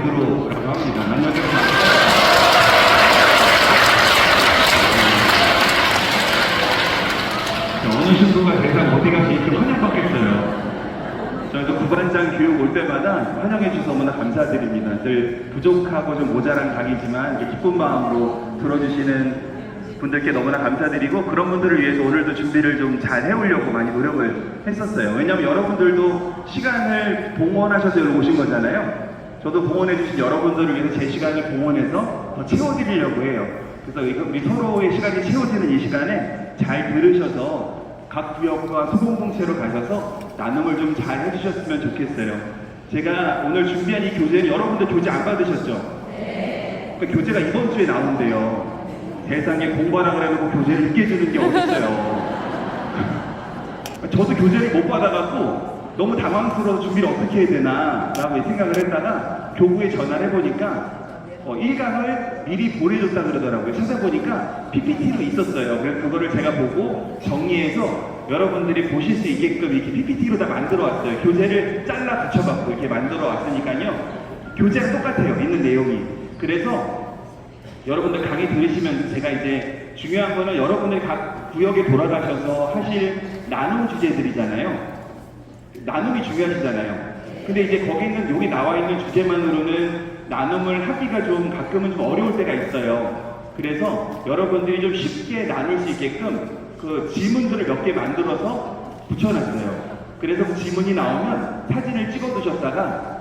베드로라고 합니다. 만나서 어느 신부가 대상 어디 가서 이렇게 환영받겠어요. 저희도 부반장 교육 올 때마다 환영해 주셔서 너무나 감사드립니다. 늘 부족하고 좀 모자란 강의지만 이렇게 기쁜 마음으로 들어주시는 분들께 너무나 감사드리고, 그런 분들을 위해서 오늘도 준비를 좀 잘 해오려고 많이 노력을 했었어요. 왜냐하면 여러분들도 시간을 봉헌하셔서 여기 오신 거잖아요. 저도 봉헌해 주신 여러분들을 위해서 제 시간을 봉헌해서 더 채워드리려고 해요. 그래서 우리 서로의 시간이 채워지는 이 시간에 잘 들으셔서 각 구역과 소공동체로 가셔서 나눔을 좀 잘 해주셨으면 좋겠어요. 제가 오늘 준비한 이 교재는 여러분들 교재 안 받으셨죠? 네. 그 교재가 이번 주에 나온대요. 세상에 공부하라 그래놓고 교재를 읽게 주는 게 어딨어요. 저도 교재를 못 받아갖고 너무 당황스러워 준비를 어떻게 해야 되나 라고 생각을 했다가 교구에 전화를 해보니까 1강을 미리 보내줬다 그러더라고요. 찾아보니까 PPT로 있었어요. 그래서 그거를 제가 보고 정리해서 여러분들이 보실 수 있게끔 이렇게 PPT로 다 만들어 왔어요. 교재를 잘라 붙여갖고 이렇게 만들어 왔으니까요. 교재랑 똑같아요. 있는 내용이. 그래서 여러분들 강의 들으시면 제가 이제 중요한 거는 여러분들이 각 구역에 돌아가셔서 하실 나눔 주제들이잖아요. 나눔이 중요하시잖아요. 근데 이제 거기 있는 여기 나와 있는 주제만으로는 나눔을 하기가 좀 가끔은 좀 어려울 때가 있어요. 그래서 여러분들이 좀 쉽게 나눌 수 있게끔 그 지문들을 몇 개 만들어서 붙여놨어요. 그래서 그 지문이 나오면 사진을 찍어 두셨다가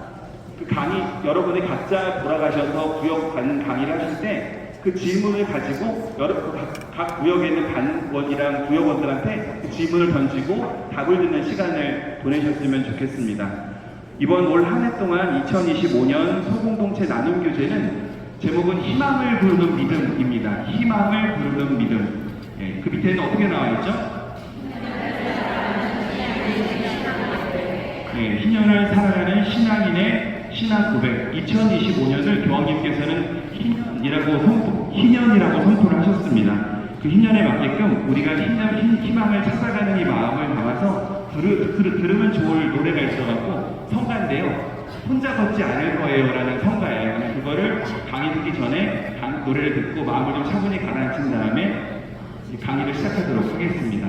그 강의, 여러분이 각자 돌아가셔서 구역 가는 강의를 하실 때 그 질문을 가지고 각 구역에 있는 반원이랑 구역원들한테 그 질문을 던지고 답을 듣는 시간을 보내셨으면 좋겠습니다. 이번 올 한 해 동안 2025년 소공동체 나눔 교재는 제목은 희망을 부르는 믿음입니다. 희망을 부르는 믿음. 예, 그 밑에는 어떻게 나와 있죠? 예, 희년을 살아가는 신앙인의 신앙 고백. 2025년을 교황님께서는 희년이라고 선포를 하셨습니다. 그 희년에 맞게끔 우리가 희망을 찾아가는 이 마음을 담아서 들으면 좋을 노래가 있어갖고 성가인데요. 혼자 걷지 않을 거예요 라는 성가예요. 그거를 강의 듣기 전에 노래를 듣고 마음을 좀 차분히 가라앉힌 다음에 강의를 시작하도록 하겠습니다.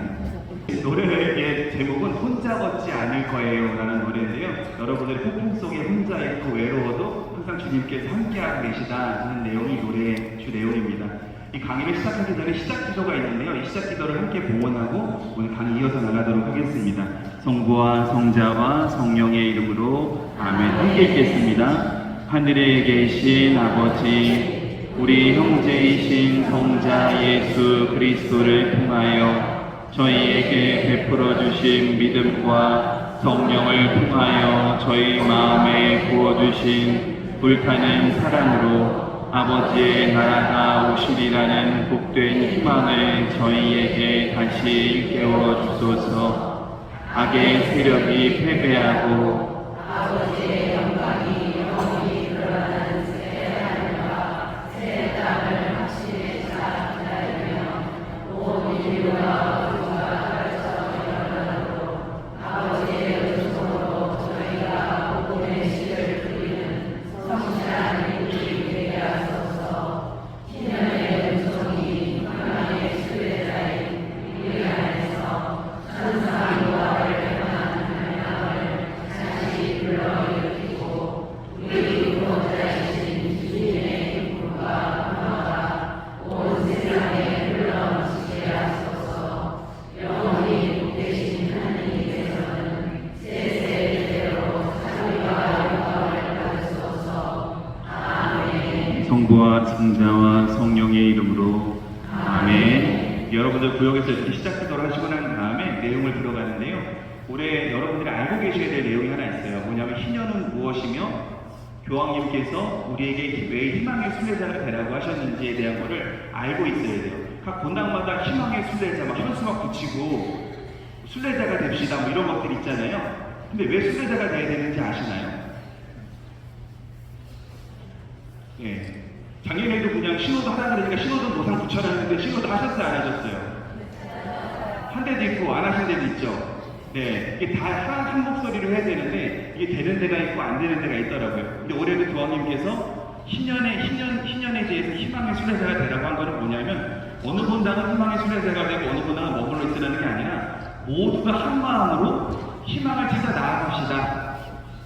노래의 제목은 혼자 걷지 않을 거예요 라는 노래인데요. 여러분들의 폭풍 속에 혼자 있고 외로워도 항상 주님께서 함께하고 계시다 하는 내용이 노래의 주 내용입니다. 이 강의를 시작하기 전에 시작 기도가 있는데요. 이 시작 기도를 함께 봉헌하고 오늘 강의 이어서 나가도록 하겠습니다. 성부와 성자와 성령의 이름으로 아멘. 함께 읽겠습니다. 하늘에 계신 아버지, 우리 형제이신 성자 예수 그리스도를 통하여 저희에게 베풀어 주신 믿음과 성령을 통하여 저희 마음에 부어주신 불타는 사랑으로 아버지의 나라가 오시리라는 복된 희망을 저희에게 다시 일깨워 주소서. 악의 세력이 패배하고 아버지의 영광이 영원히 드러나는 새 하늘과 새 땅을 확실히 잘 기다리며 온 인류가 성부와 성자와 성령의 이름으로 아멘. 여러분들 구역에서 이렇게 시작 기도를 하시고 난 다음에 내용을 들어가는데요. 올해 여러분들이 알고 계셔야 될 내용이 하나 있어요. 뭐냐면 희년은 무엇이며 교황님께서 우리에게 왜 희망의 순례자가 되라고 하셨는지에 대한 것을 알고 있어야 돼요. 각 본당마다 희망의 순례자 막 현수막 붙이고 순례자가 됩시다 뭐 이런 것들 있잖아요. 근데 왜 순례자가 돼야 되는지 아시나요? 예. 작년에도 그냥 신호도 하라 그러니까 신호등 노상 붙여놨는데 신호도 하셨어요 안 하셨어요? 한 대도 있고 안 하신 데도 있죠. 네, 이게 다 한 목소리로 해야 되는데 이게 되는 데가 있고 안 되는 데가 있더라고요. 근데 올해도 교황님께서 희년에 대해서 희망의 순례자가 되라고 한 거는 뭐냐면 어느 본당은 희망의 순례자가 되고 어느 본당은 머물러 있으라는 게 아니라 모두가 한 마음으로 희망을 찾아 나아갑시다.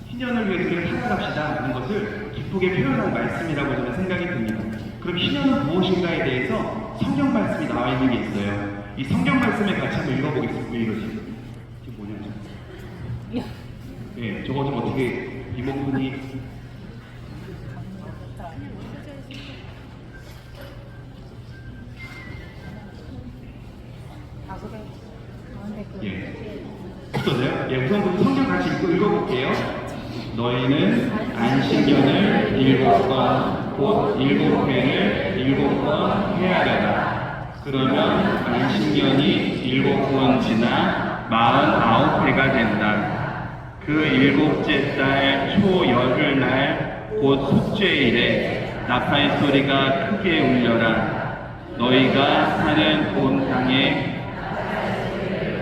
희년을 위해서 우리가 살아갑시다 하는 것을 기쁘게 표현한 말씀이라고 저는 생각이 듭니다. 그럼 희년은 무엇인가에 대해서 성경 말씀이 나와 있는 게 있어요. 이 성경 말씀에 같이 한번 읽어보겠습니다. 왜 이러지? 지금 뭐냐? 네, 저거 좀 어떻게 이목분이 어떠세요? 예, 우선 성경 같이 읽어볼게요. 너희는 안식년을 7번, 곧 7회를 7번 헤아려라. 그러면 안식년이 7번 지나 49회가 된다. 그 7째 달 초열흘날 곧 속죄일에 나팔 소리가 크게 울려라. 너희가 사는 온 땅에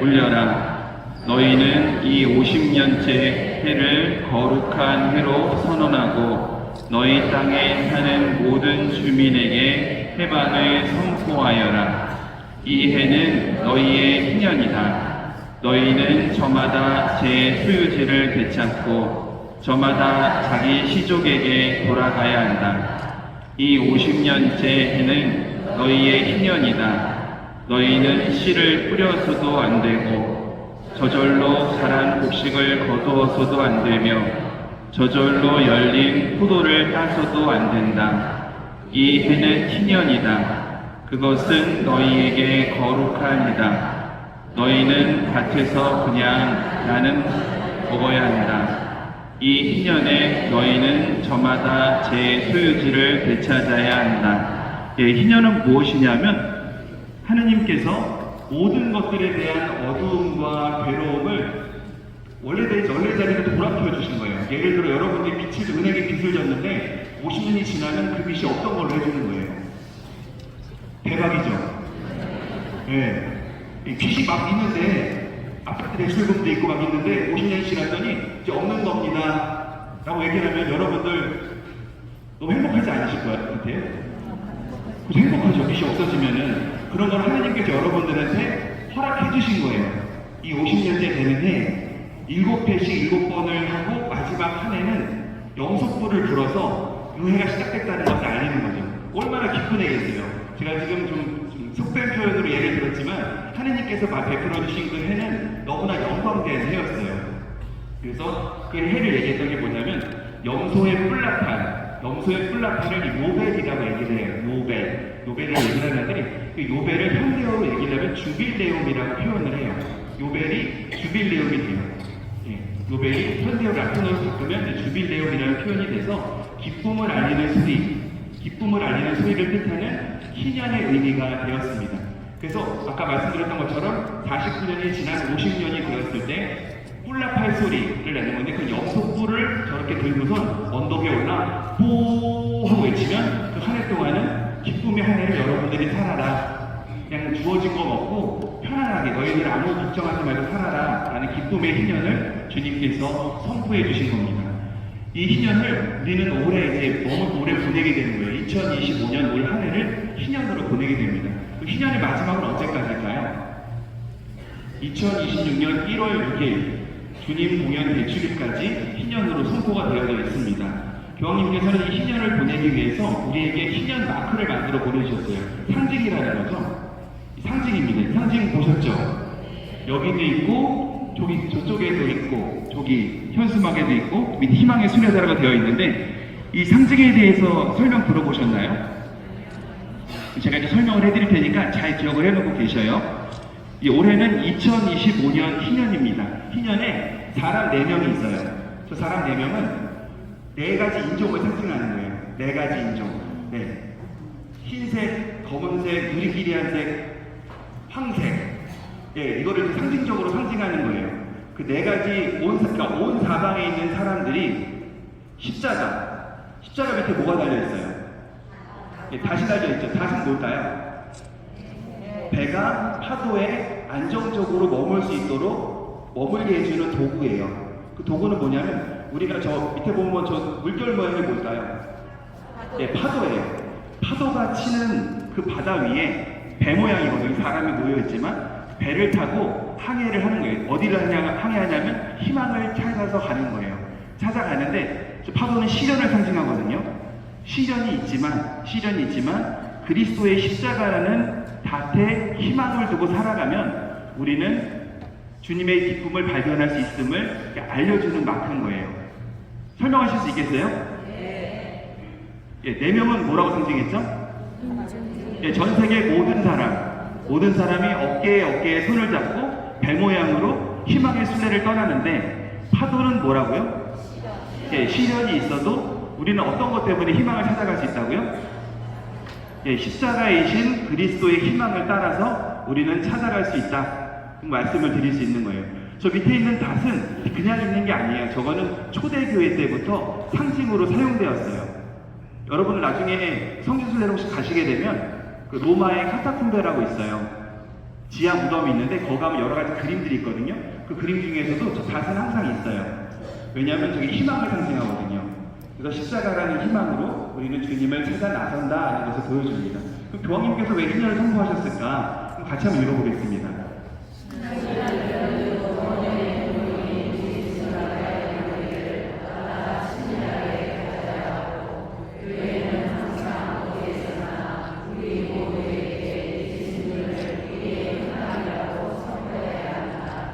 울려라. 너희는 이 50년째 해를 거룩한 해로 선언하고 너희 땅에 사는 모든 주민에게 해방을 선포하여라. 이 해는 너희의 희년이다. 너희는 저마다 제 소유지를 되찾고 저마다 자기 시족에게 돌아가야 한다. 이 50년째 해는 너희의 희년이다. 너희는 씨를 뿌려서도 안 되고 저절로 자란 곡식을 거두어서도 안 되며 저절로 열린 포도를 따서도 안 된다. 이 해는 희년이다. 그것은 너희에게 거룩하니라. 너희는 밭에서 그냥 나는 먹어야 한다. 이 희년에 너희는 저마다 제 소유지를 되찾아야 한다. 예, 희년은 무엇이냐면 하느님께서 모든 것들에 대한 어두움과 괴로움을 원래 자리로 돌아켜 주신 거예요. 예를 들어 여러분들이 은행에 빚을 졌는데 50년이 지나면 그 빚이 없던 걸로 해주는 거예요. 대박이죠? 네. 빚이 막 있는데 아파트 대출금도 있고 막 있는데 50년이 지났더니 이제 없는 겁니다 라고 얘기를 하면 여러분들 너무 행복하지 않으실 것 같아요? 그죠? 행복하죠. 빚이 없어지면은. 그런 걸 하나님께서 여러분들한테 허락해 주신 거예요. 이 50년째 되는 해 7회씩 7번을 하고 마지막 한 해는 영속불을 불어서 그 해가 시작됐다는 것을 알리는 거죠. 얼마나 기쁜 해겠어요. 제가 지금 좀 속된 표현으로 예를 들었지만 하나님께서 베풀어 주신 그 해는 너무나 영광된 해였어요. 그래서 그 해를 얘기했던 게 뭐냐면 염소의 뿔나팔을 요벨이라고 얘기를 해요. 요벨을 얘기를 하는데 그 요벨을 현대어로 얘기를 하면 주빌레움이라고 표현을 해요. 요벨이 주빌레움이 돼요. 예, 요벨이 현대어 라틴어로 바꾸면 주빌레움이라는 표현이 돼서 기쁨을 알리는 소리를 뜻하는 희년의 의미가 되었습니다. 그래서 아까 말씀드렸던 것처럼 49년이 지난 50년이 되었을 때 뿔나팔 소리를 내는 건데 그 염소뿔을 저렇게 들고선 언덕에 올라 뽀 하고 외치면 그 한 해 동안은 기쁨의 한 해를 여러분들이 살아라. 그냥 주어진 거 먹고 편안하게 너희들 아무 걱정하지 말고 살아라 라는 기쁨의 희년을 주님께서 선포해 주신 겁니다. 이 희년을 우리는 올해 이제 너무 오래 보내게 되는 거예요. 2025년 올 한 해를 희년으로 보내게 됩니다. 그 희년의 마지막은 언제까지일까요? 2026년 1월 6일 주님 공연 대축일까지 희년으로 선포가 되어져 있습니다. 교황님께서는 이 희년을 보내기 위해서 우리에게 희년 마크를 만들어 보내주셨어요. 상징이라는 거죠. 상징입니다. 상징 보셨죠? 여기도 있고 저쪽에도 있고 저기 현수막에도 있고 밑에 희망의 순례자라고 되어 있는데 이 상징에 대해서 설명 들어보셨나요? 제가 이제 설명을 해드릴 테니까 잘 기억을 해놓고 계셔요. 이 올해는 2025년 희년입니다. 희년에 사람 4명이 있어요. 저 사람 4명은 4가지 인종을 상징하는 거예요. 4가지 인종. 네. 흰색, 검은색, 누리끼리한색, 황색. 예, 이거를 상징적으로 상징하는 거예요. 그 4가지 온 사방에 있는 사람들이 십자가 밑에 뭐가 달려있어요? 예, 다시 달려있죠. 다시는 뭘까요? 배가 파도에 안정적으로 머물 수 있도록 머물게 해주는 도구예요. 그 도구는 뭐냐면 우리가 저 밑에 보면 저 물결 모양이 뭘까요? 네, 파도예요. 파도가 치는 그 바다 위에 배 모양이거든요. 사람이 모여있지만 배를 타고 항해를 하는 거예요. 어디를 항해하냐면 희망을 찾아서 가는 거예요. 찾아가는데 저 파도는 시련을 상징하거든요. 시련이 있지만 그리스도의 십자가라는 밭에 희망을 두고 살아가면 우리는 주님의 기쁨을 발견할 수 있음을 알려주는 마크인 거예요. 설명하실 수 있겠어요? 네. 예, 4명은 뭐라고 상징했죠? 예, 전 세계 모든 사람이 어깨에 손을 잡고 배 모양으로 희망의 순례를 떠나는데 파도는 뭐라고요? 예, 시련이 있어도 우리는 어떤 것 때문에 희망을 찾아갈 수 있다고요? 예, 십자가이신 그리스도의 희망을 따라서 우리는 찾아갈 수 있다. 그 말씀을 드릴 수 있는 거예요. 저 밑에 있는 닷은 그냥 있는 게 아니에요. 저거는 초대교회 때부터 상징으로 사용되었어요. 여러분 나중에 성지순례를 혹시 가시게 되면 그 로마의 카타콤베라고 있어요. 지하 무덤이 있는데 거기 가면 여러 가지 그림들이 있거든요. 그 그림 중에서도 저 닷은 항상 있어요. 왜냐하면 저게 희망을 상징하거든요. 그래서 십자가라는 희망으로 우리는 주님을 찾아 나선다는 것을 보여줍니다. 그럼 교황님께서 왜 희년을 선포하셨을까? 그럼 같이 한번 읽어보겠습니다.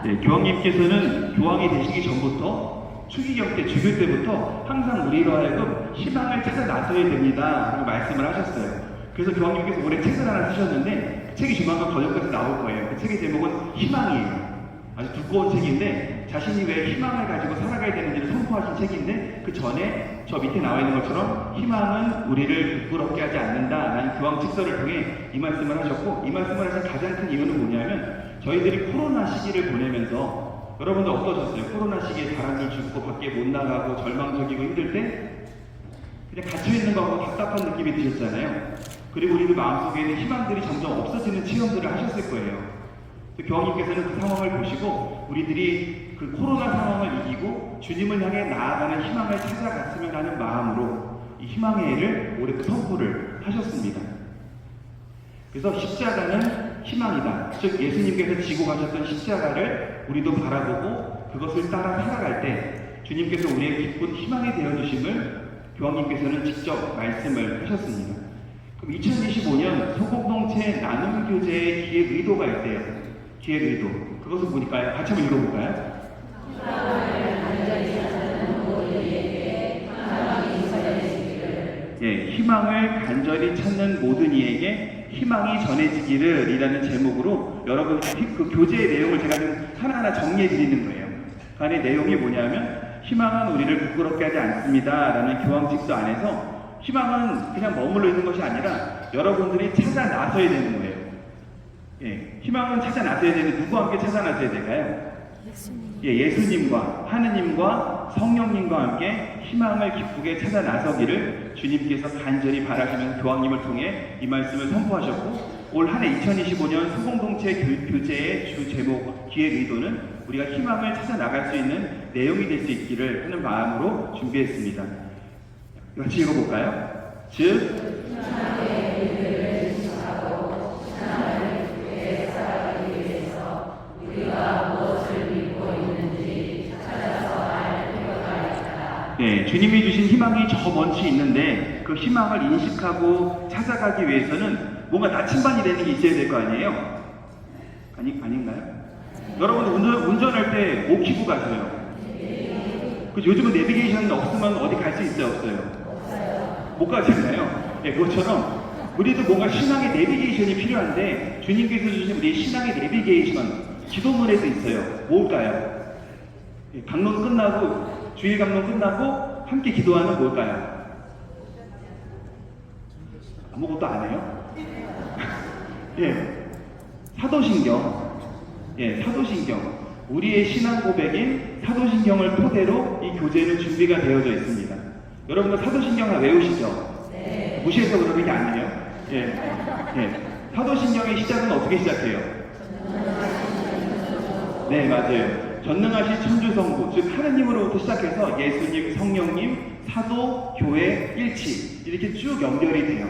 네, 교황님께서는 교황이 되시기 전부터 추기경 때 주교 때부터 항상 우리로 하여금 희망을 찾아 나서야 됩니다 라고 말씀을 하셨어요. 그래서 교황님께서 올해 책을 하나 쓰셨는데 그 책이 조만간 번역돼서 나올 거예요. 그 책의 제목은 희망이에요. 아주 두꺼운 책인데 자신이 왜 희망을 가지고 살아가야 되는지를 선포하신 책인데 그 전에 저 밑에 나와 있는 것처럼 희망은 우리를 부끄럽게 하지 않는다라는 교황 직서를 통해 이 말씀을 하셨고, 이 말씀을 하신 가장 큰 이유는 뭐냐면 저희들이 코로나 시기를 보내면서 여러분들 어떠셨어요? 코로나 시기에 사람들 죽고 밖에 못 나가고 절망적이고 힘들 때 그냥 갇혀있는 거하고 답답한 느낌이 드셨잖아요. 그리고 우리들 마음속에는 희망들이 점점 없어지는 체험들을 하셨을 거예요. 교황님께서는 그 상황을 보시고 우리들이 그 코로나 상황을 이기고 주님을 향해 나아가는 희망을 찾아갔으면 하는 마음으로 이 희망의 해를 올해 또 선포를 하셨습니다. 그래서 십자가는 희망이다. 즉 예수님께서 지고 가셨던 십자가를 우리도 바라보고 그것을 따라 살아갈 때 주님께서 우리의 기쁜 희망이 되어주심을 교황님께서는 직접 말씀을 하셨습니다. 그럼 2025년 소공동체 나눔교제의 기획 의도가 있대요. 기획 의도. 그것을 보니까요. 같이 한번 읽어볼까요? 예, 희망을 간절히 찾는 모든 이에게 희망이 전해지기를 이라는 제목으로 여러분 그 교재의 내용을 제가 좀 하나하나 정리해 드리는 거예요. 그 안에 내용이 뭐냐면 희망은 우리를 부끄럽게 하지 않습니다 라는 교황 직서 안에서 희망은 그냥 머물러 있는 것이 아니라 여러분들이 찾아 나서야 되는 거예요. 예, 희망은 찾아 나서야 되는데 누구와 함께 찾아 나서야 될까요? 예, 예수님과 하느님과 성령님과 함께 희망을 기쁘게 찾아 나서기를 주님께서 간절히 바라시면서 교황님을 통해 이 말씀을 선포하셨고, 올 한 해 2025년 소공동체 교제의 주 제목 기획 의도는 우리가 희망을 찾아 나갈 수 있는 내용이 될 수 있기를 하는 마음으로 준비했습니다. 같이 읽어볼까요? 즉 네, 주님이 주신 희망이 저 먼치 있는데 그 희망을 인식하고 찾아가기 위해서는 뭔가 나침반이 되는 게 있어야 될 거 아니에요? 아닌가요? 여러분 운전할 때 못 키고 가세요. 요즘은 내비게이션 없으면 어디 갈 수 있어요? 없어요? 못 가잖아요. 네, 그것처럼 우리도 뭔가 신앙의 내비게이션이 필요한데 주님께서 주신 우리 신앙의 내비게이션 기도문에도 있어요. 뭘까요? 네, 강론 끝나고 주일 강론 끝나고 함께 기도하는 뭘까요? 아무것도 안 해요? 예, 사도신경. 예, 사도신경. 우리의 신앙 고백인 사도신경을 토대로 이 교재는 준비가 되어져 있습니다. 여러분들 사도신경 다 외우시죠? 네. 무시해서 그러는 게 아니에요. 예, 예. 사도신경의 시작은 어떻게 시작해요? 네, 맞아요. 전능하신 천주성부, 즉 하느님으로부터 시작해서 예수님, 성령님, 사도, 교회, 일치 이렇게 쭉 연결이 돼요.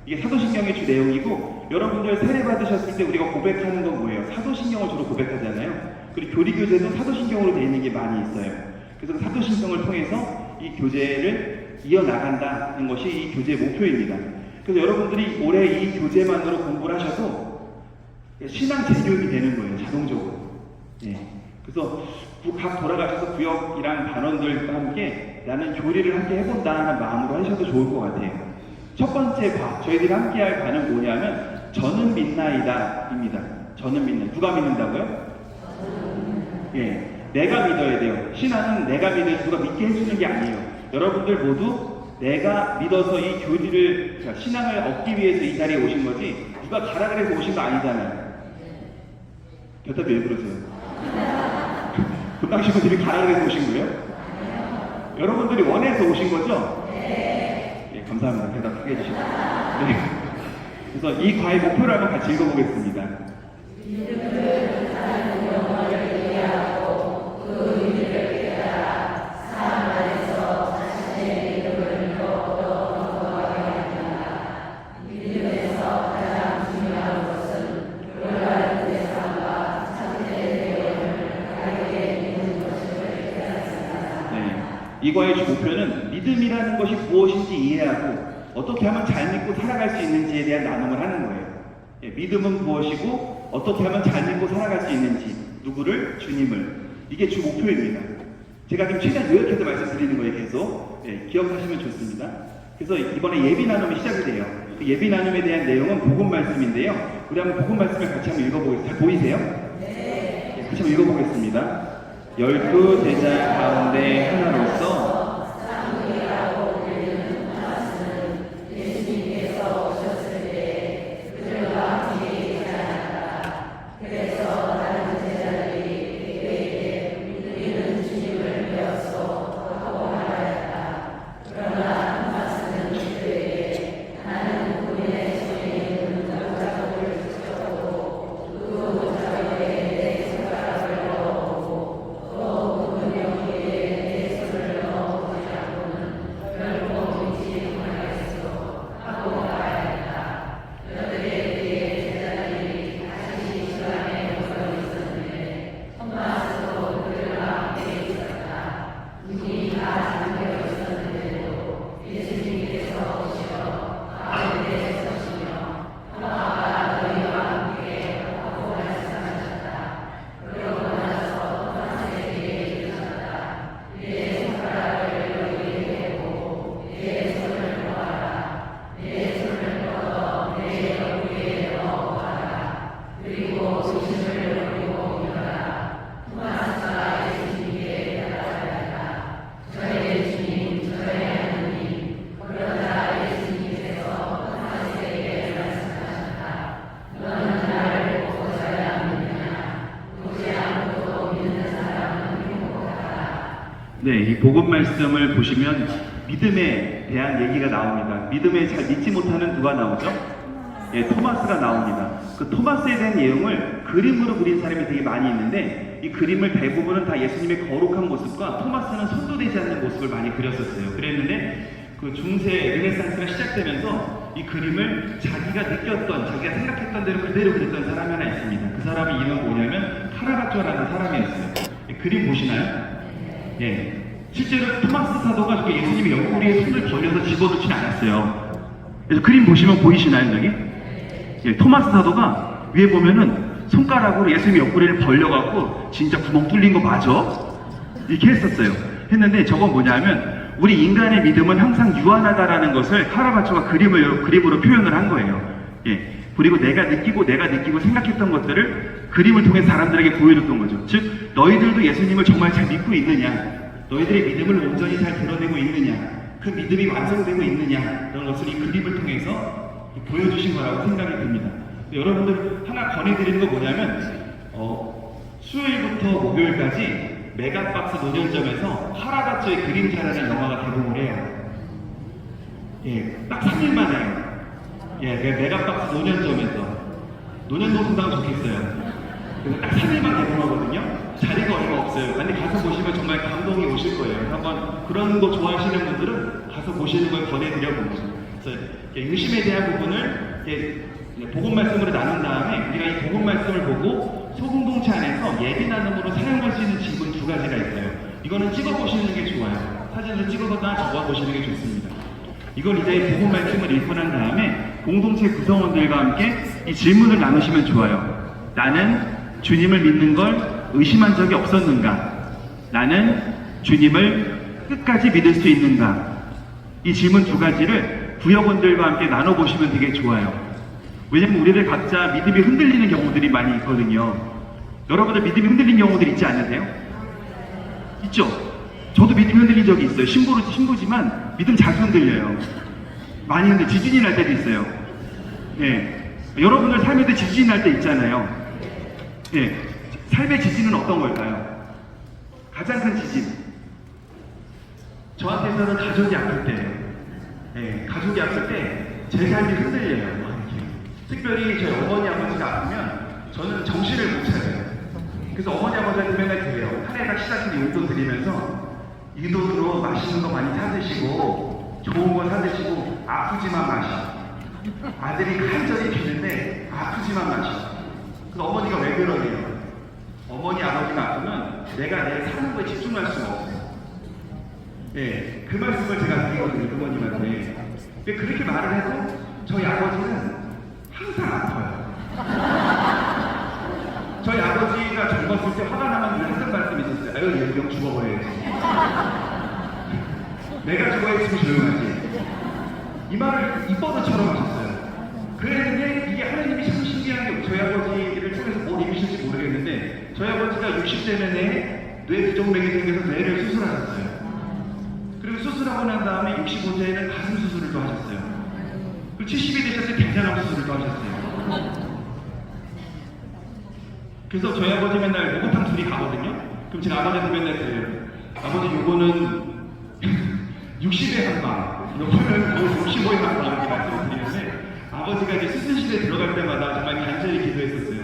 이게 사도신경의 주 내용이고, 여러분들 세례 받으셨을 때 우리가 고백하는 건 뭐예요? 사도신경을 주로 고백하잖아요. 그리고 교리교재도 사도신경으로 되어 있는 게 많이 있어요. 그래서 사도신경을 통해서 이 교재를 이어나간다는 것이 이 교재의 목표입니다. 그래서 여러분들이 올해 이 교재만으로 공부를 하셔도 신앙 재교육이 되는 거예요, 자동적으로. 예. 그래서 각 돌아가셔서 구역이랑 단원들과 함께 나는 교리를 함께 해본다는 마음으로 하셔도 좋을 것 같아요. 첫 번째 과, 저희들이 함께 할 과는 뭐냐면 저는 믿나이다 입니다. 저는 믿나이다. 누가 믿는다고요? 예, 내가 믿어야 돼요. 신앙은 내가 믿어야 누가 믿게 해주는 게 아니에요. 여러분들 모두 내가 믿어서 이 교리를, 신앙을 얻기 위해서 이 자리에 오신 거지 누가 가라 그래서 오신 거 아니잖아요. 대답이 왜 그러세요? 금방 신부님이 가라 그래서 오신 거예요? 여러분들이 원해서 오신 거죠? 예, 감사합니다. 대답하게 해주시고. 네. 그래서 이 과의 목표를 한번 같이 읽어보겠습니다. 이과의 주 목표는 믿음이라는 것이 무엇인지 이해하고 어떻게 하면 잘 믿고 살아갈 수 있는지에 대한 나눔을 하는 거예요. 예, 믿음은 무엇이고 어떻게 하면 잘 믿고 살아갈 수 있는지, 누구를? 주님을. 이게 주 목표입니다. 제가 지금 최대한 요약해서 말씀드리는 거예요. 계속 기억하시면 좋습니다. 그래서 이번에 예비 나눔이 시작이 돼요. 그 예비 나눔에 대한 내용은 복음 말씀인데요. 우리 한번 복음 말씀을 같이 한번 읽어보겠습니다. 잘 보이세요? 네. 같이 한번 읽어보겠습니다. 12 제자 가운데 하나로서 네, 이 복음 말씀을 보시면 믿음에 대한 얘기가 나옵니다. 믿음에 잘 믿지 못하는 누가 나오죠? 예, 토마스가 나옵니다. 그 토마스에 대한 내용을 그림으로 그린 사람이 되게 많이 있는데 이 그림을 대부분은 다 예수님의 거룩한 모습과 토마스는 손도 대지 않는 모습을 많이 그렸었어요. 그랬는데 그 중세 르네상스가 시작되면서 이 그림을 자기가 느꼈던, 자기가 생각했던 대로 그대로 그렸던 사람이 하나 있습니다. 그 사람의 이름은 뭐냐면 카라바초라는 사람이었어요. 그림 보시나요? 예. 실제로 토마스 사도가 저게 예수님의 옆구리에 손을 벌려서 집어넣지는 않았어요. 그래서 그림 보시면 보이시나요, 여기? 예, 토마스 사도가 위에 보면은 손가락으로 예수님의 옆구리를 벌려갖고 진짜 구멍 뚫린 거 맞아? 이렇게 했었어요. 했는데 저건 뭐냐면 우리 인간의 믿음은 항상 유한하다라는 것을 카라바초가 그림으로 표현을 한 거예요. 예. 그리고 내가 느끼고 생각했던 것들을 그림을 통해 사람들에게 보여줬던 거죠. 즉 너희들도 예수님을 정말 잘 믿고 있느냐, 너희들의 믿음을 온전히 잘 드러내고 있느냐, 그 믿음이 완성되고 있느냐, 이런 것을 이 그림을 통해서 보여주신 거라고 생각이 듭니다. 여러분들 하나 권해드리는 거 뭐냐면 수요일부터 목요일까지 메가박스 노년점에서 카라바초의 그림자라는 영화가 개봉을 해요. 예, 딱 3일만 해요. 예, 그 메가박스 노년점에서 노년동성당 좋겠어요. 그래서 딱 3일만 개봉하거든요. 자리가 얼마 없어요. 근데 가서 보시면 정말 감동이 오실 거예요. 한번 그런 거 좋아하시는 분들은 가서 보시는 걸 권해드려 봅니다. 그래서 의심에 대한 부분을 복음 말씀으로 나눈 다음에 우리가 이 복음 말씀을 보고 소공동체 안에서 예비 나눔으로 사용할 수 있는 질문 두 가지가 있어요. 이거는 찍어보시는 게 좋아요. 사진으로 찍어보거나 적어보시는 게 좋습니다. 이걸 이제 복음 말씀을 읽고 난 다음에 공동체 구성원들과 함께 이 질문을 나누시면 좋아요. 나는 주님을 믿는 걸 의심한 적이 없었는가? 나는 주님을 끝까지 믿을 수 있는가? 이 질문 두 가지를 구역원들과 함께 나눠보시면 되게 좋아요. 왜냐면 우리들 각자 믿음이 흔들리는 경우들이 많이 있거든요. 여러분들 믿음이 흔들린 경우들 있지 않으세요? 있죠? 저도 믿음이 흔들린 적이 있어요. 신부지만 믿음 자주 흔들려요. 많이 흔들, 지진이 날 때도 있어요. 예. 여러분들 삶에도 지진이 날 때 있잖아요. 예. 삶의 지진은 어떤 걸까요? 가장 큰 지진. 저한테서는 가족이 아플 때예요. 예. 가족이 아플 때 제 삶이 흔들려요. 특별히 저희 어머니 아버지가 아프면 저는 정신을 못 차려요. 그래서 어머니 아버지한테 맨날 그래요. 한 해가 시작해서 용돈 드리면서 이 돈으로 맛있는 거 많이 사드시고 좋은 거 사드시고 아프지만 마시고 아들이 간절히 비는데 아프지만 마시고. 그래서 어머니가 왜 그러네요. 어머니 아버지가 아프면 내가 내 사는 거에 집중할 수가 없어요. 예, 그 말씀을 제가 드리거든요. 부모님한테. 근데 그렇게 말을 해도 저희 아버지는 항상 아파요. 저희 아버지가 젊었을 때 화가 나면 항상 말씀이 있었어요. 아유, 얘 죽어버려야지. 내가 죽어야지 조용하지. 이 말을 입버릇처럼 하셨어요. 그랬는데 이게 하나님이 참 신기한 게 저희 아버지를 통해서 뭘 입으실지 모르겠는데 저희 아버지가 60대 내내 뇌 부정맥이 생겨서 뇌를 수술하셨어요. 그리고 수술하고 난 다음에 65세에는 가슴 수술을 또 하셨어요. 그리고 70이 되셨을 때 대장암 수술을 또 하셨어요. 그래서 저희 아버지 맨날 목욕탕 둘이 가거든요. 그럼 제가 아버지한테 맨날 그래요. 아버지 요거는 60에 한 방, 요거는 65에 한 방 이렇게 말씀을 드리는데 아버지가 이제 수술실에 들어갈 때마다 정말 간절히 기도했었어요.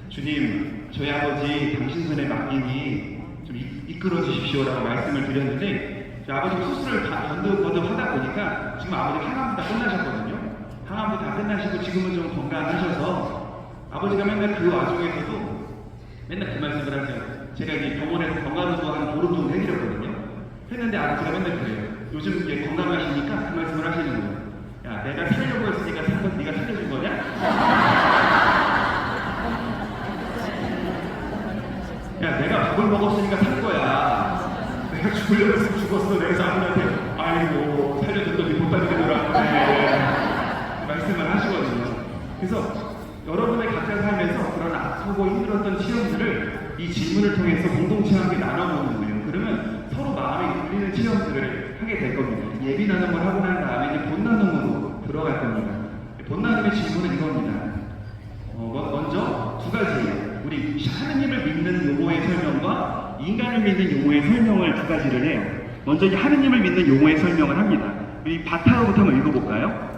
주님, 저희 아버지 당신 손에 맡기니 좀 이끌어 주십시오라고 말씀을 드렸는데 아버지가 수술을 다 거듭 하다 보니까 지금 아버지 항암부 다 끝나셨거든요. 항암부 다 끝나시고 지금은 좀 건강하셔서 아버지가 맨날 그 와중에서도 맨날 그 말씀을 하세요. 제가 이제 병원에서 건강검진 한 보름 정도 해드렸거든요. 했는데 아버지가 맨날 그래요. 요즘 이제 건강하시니까 그 말씀을 하시는 거예요. 야, 내가 살려고 했으니까 산 건 네가 살려준 거냐? 야, 내가 밥을 먹었으니까 산 거야. 내가 죽으려고 했으면 죽었어. 내가 사람들한테 아이고 살려줬더니 보따리 되더라. 말씀을 하시거든요. 그래서 여러분의 각자 삶에서 그런 아프고 힘들었던 체험들을 이 질문을 통해서 공동체와 함께 나눠보는 거예요. 그러면 서로 마음이 울리는 체험들을 하게 될 겁니다. 예비 나눔을 하고 난 다음에 이제 본 나눔으로 들어갈 겁니다. 본 나눔의 질문은 이겁니다. 먼저 두 가지예요. 우리 하느님을 믿는 용어의 설명과 인간을 믿는 용어의 설명을 두 가지를 해요. 먼저 이 하느님을 믿는 용어의 설명을 합니다. 우리 바타흐부터 한번 읽어볼까요?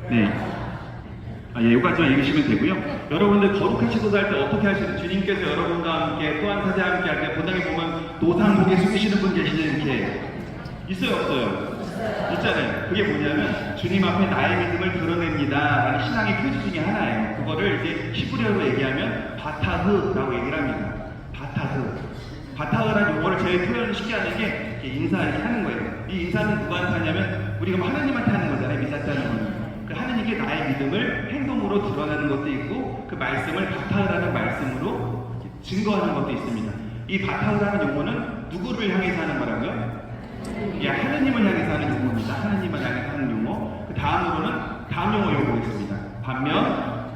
네. 여기까지만 읽으시면 되고요. 여러분들 거룩한 시도도 할 때 어떻게 하시는지 주님께서 여러분과 함께 또 한 사제 함께 할 때 본당에 보면 노상 고개 숙이시는 분 계시는 이렇게 있어요 없어요? 있잖아요. 그게 뭐냐면 주님 앞에 나의 믿음을 드러냅니다 라는 신앙의 표지 중에 하나예요. 그거를 이제 히브리어로 얘기하면 바타흐라고 얘기를 합니다. 바타흐라는 용어를 제일 표현을 쉽게 하는 게 인사를 하는 거예요. 이 인사는 누구한테 하냐면 우리가 하나님한테 하는 거잖아요. 미사자는 거는. 그 하느님께 나의 믿음을 행동으로 드러내는 것도 있고 그 말씀을 바타흐라는 말씀으로 증거하는 것도 있습니다. 이 바타흐라는 용어는 누구를 향해서 하는 거라고요? 하느님을 향해서 하는 용어입니다. 하느님을 향해서 하는 용어. 그 다음으로는 다음 용어 요구했습니다. 반면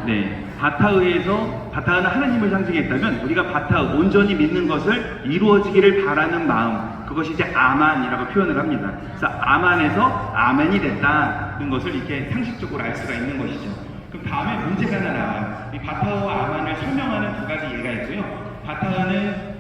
네, 바타흐는 하나님을 상징했다면 우리가 바타흐, 온전히 믿는 것을 이루어지기를 바라는 마음, 그것이 이제 아만이라고 표현을 합니다. 그래서 아만에서 아멘이 됐다는 것을 이렇게 상식적으로 알 수가 있는 것이죠. 그럼 다음에 문제가 하나 나와요. 이 바타흐와 아만을 설명하는 두 가지 예가 있고요. 바타흐는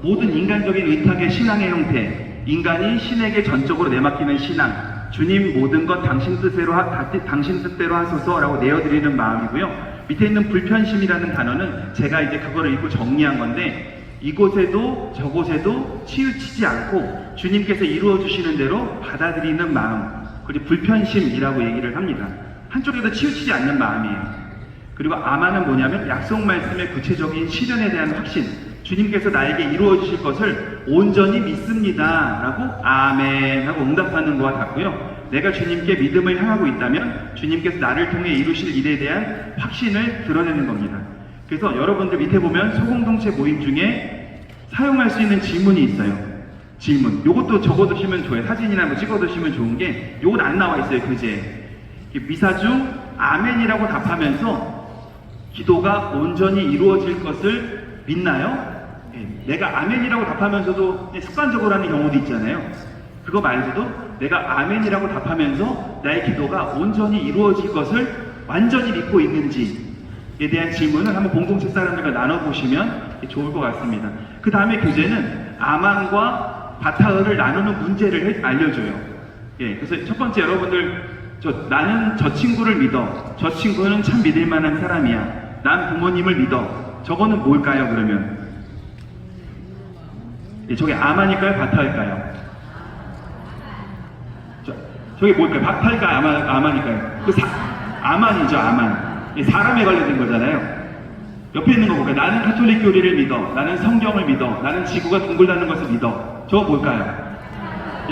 모든 인간적인 의탁의 신앙의 형태, 인간이 신에게 전적으로 내맡기는 신앙, 주님 모든 것 당신 뜻대로 하소서라고 내어드리는 마음이고요. 밑에 있는 불편심이라는 단어는 제가 이제 그거를 읽고 정리한 건데, 이곳에도 저곳에도 치우치지 않고 주님께서 이루어 주시는 대로 받아들이는 마음, 그리고 불편심이라고 얘기를 합니다. 한쪽에도 치우치지 않는 마음이에요. 그리고 아마는 뭐냐면 약속 말씀의 구체적인 실현에 대한 확신, 주님께서 나에게 이루어 주실 것을 온전히 믿습니다 라고 아멘 하고 응답하는 것과 같고요. 내가 주님께 믿음을 향하고 있다면 주님께서 나를 통해 이루실 일에 대한 확신을 드러내는 겁니다. 그래서 여러분들 밑에 보면 소공동체 모임 중에 사용할 수 있는 질문이 있어요. 질문. 요것도 적어두시면 좋아요. 사진이나 뭐 찍어두시면 좋은 게, 요건 안 나와 있어요, 교재에. 미사 중 아멘이라고 답하면서 기도가 온전히 이루어질 것을 믿나요? 내가 아멘이라고 답하면서도 습관적으로 하는 경우도 있잖아요. 그거 말고도 내가 아멘이라고 답하면서 나의 기도가 온전히 이루어질 것을 완전히 믿고 있는지에 대한 질문을 한번 공동체 사람들과 나눠보시면 좋을 것 같습니다. 그 다음에 교재는 아만과 바타흐를 나누는 문제를 알려줘요. 그래서 첫 번째, 여러분들 나는 저 친구를 믿어. 저 친구는 참 믿을 만한 사람이야. 난 부모님을 믿어. 저거는 뭘까요, 그러면? 저게 아만일까요, 바타일까요? 저게 뭘까요? 바타일까요, 아만일까요? 아만이죠, 아만. 사람에 관련된 거잖아요. 옆에 있는 거 볼까요? 나는 가톨릭 교리를 믿어. 나는 성경을 믿어. 나는 지구가 둥글다는 것을 믿어. 저거 뭘까요?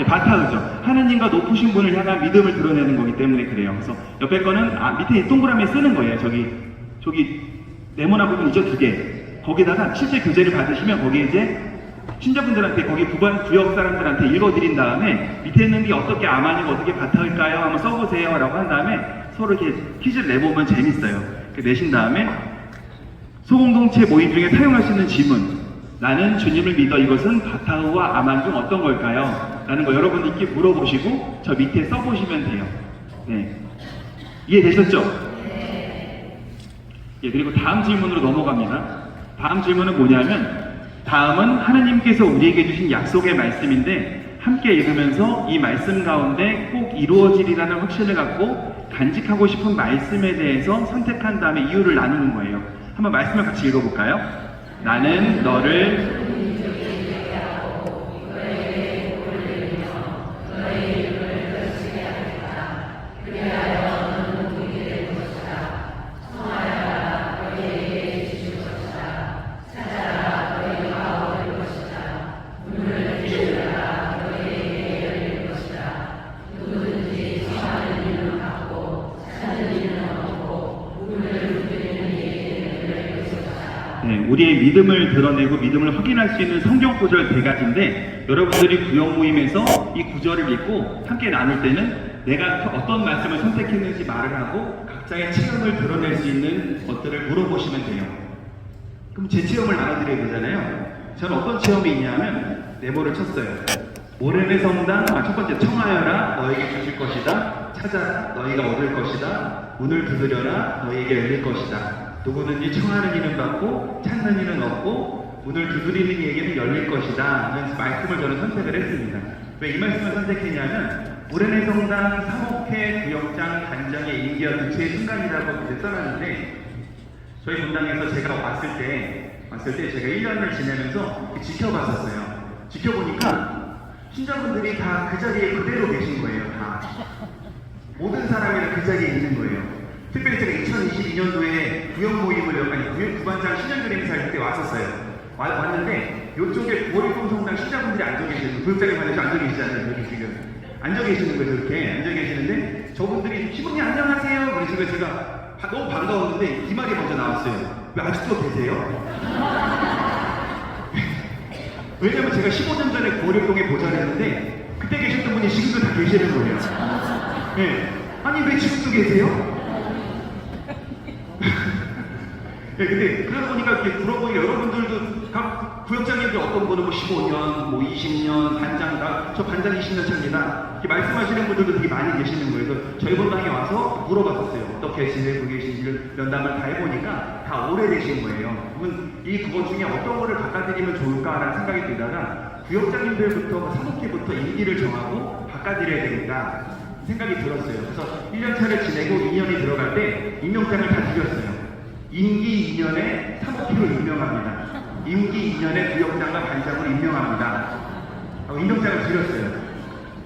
바타흐죠. 하느님과 높으신 분을 향한 믿음을 드러내는 거기 때문에 그래요. 그래서 옆에 거는 밑에 동그라미에 쓰는 거예요. 저기 네모난 부분 있죠, 두 개. 거기다가 실제 교재를 받으시면 거기에 이제 신자분들한테, 거기 구역 사람들한테 읽어드린 다음에 밑에 있는 게 어떻게 아만이고 어떻게 바타흐일까요? 한번 써보세요 라고 한 다음에 서로 이렇게 퀴즈를 내보면 재밌어요. 내신 다음에 소공동체 모임 중에 사용할 수 있는 질문, 나는 주님을 믿어. 이것은 바타흐와 아만 중 어떤 걸까요? 라는 거 여러분들께 물어보시고 저 밑에 써보시면 돼요. 네. 이해되셨죠? 그리고 다음 질문으로 넘어갑니다. 다음 질문은 뭐냐면, 다음은 하느님께서 우리에게 주신 약속의 말씀인데 함께 읽으면서 이 말씀 가운데 꼭 이루어지리라는 확신을 갖고 간직하고 싶은 말씀에 대해서 선택한 다음에 이유를 나누는 거예요. 한번 말씀을 같이 읽어볼까요? 나는 너를 우리의 믿음을 드러내고 믿음을 확인할 수 있는 성경 구절 3가지인데, 여러분들이 구역 모임에서 이 구절을 읽고 함께 나눌 때는 내가 어떤 말씀을 선택했는지 말을 하고 각자의 체험을 드러낼 수 있는 것들을 물어보시면 돼요. 그럼 제 체험을 나눠드려야 되잖아요. 저는 어떤 체험이 있냐면 네모를 쳤어요. 모래내 성당, 첫 번째, 청하여라 너에게 주실 것이다. 찾아라 너희가 얻을 것이다. 문을 두드려라 너희에게 열릴 것이다. 누구든지 청하는 이는 받고 찾는 이는 얻고 문을 두드리는 이에게는 열릴 것이다 하는 말씀을 저는 선택을 했습니다. 왜 이 말씀을 선택했냐면, 모래내 성당 사목회 구역장 단장의 임기와 교체의 순간이라고 이제 써놨는데, 저희 분당에서 제가 왔을 때 제가 1년을 지내면서 지켜봤었어요. 지켜보니까 신자분들이 다 그 자리에 그대로 계신 거예요. 다 모든 사람이 그 자리에 있는 거예요. 특별히 제가 2022년도에 구역 모임을 구반장 신년들 행사할 때 왔었어요. 왔는데 이쪽에 구월동 성당 신자분들이 앉아 계시는, 구역장에 관해서 앉아 계시잖아요. 여기 지금 앉아 계시는 거예요. 이렇게 앉아 계시는데 저분들이 시부님 안녕하세요 그러시고 제가 너무 반가웠는데 이 말이 먼저 나왔어요. 왜 아직도 계세요? 왜냐면 제가 15년 전에 구월동에 보좌했는데 그때 계셨던 분이 지금도 다 계시는 거예요. 네. 아니 왜 지금도 계세요? 예, 근데 그러다 보니까 이렇게 물어보니 여러분들도 각 구역장님들 어떤 분은 뭐 15년, 뭐 20년, 반장, 저 반장 20년 차입니다. 이렇게 말씀하시는 분들도 되게 많이 계시는 거예요. 그래서 저희 본당에 와서 물어봤었어요. 어떻게 지내고 계신지를 면담을 다 해보니까 다 오래되신 거예요. 그러면 이 구건 중에 어떤 거를 바꿔드리면 좋을까라는 생각이 들다가 구역장님들부터 사목회부터 임기를 정하고 바꿔드려야 되겠다 생각이 들었어요. 그래서 1년차를 지내고 2년이 들어갈 때 임명장을 다 드렸어요. 임기 2년에 사목회로 임명합니다. 임기 2년에 구역장과 반장으로 임명합니다. 하고 임명장을 드렸어요.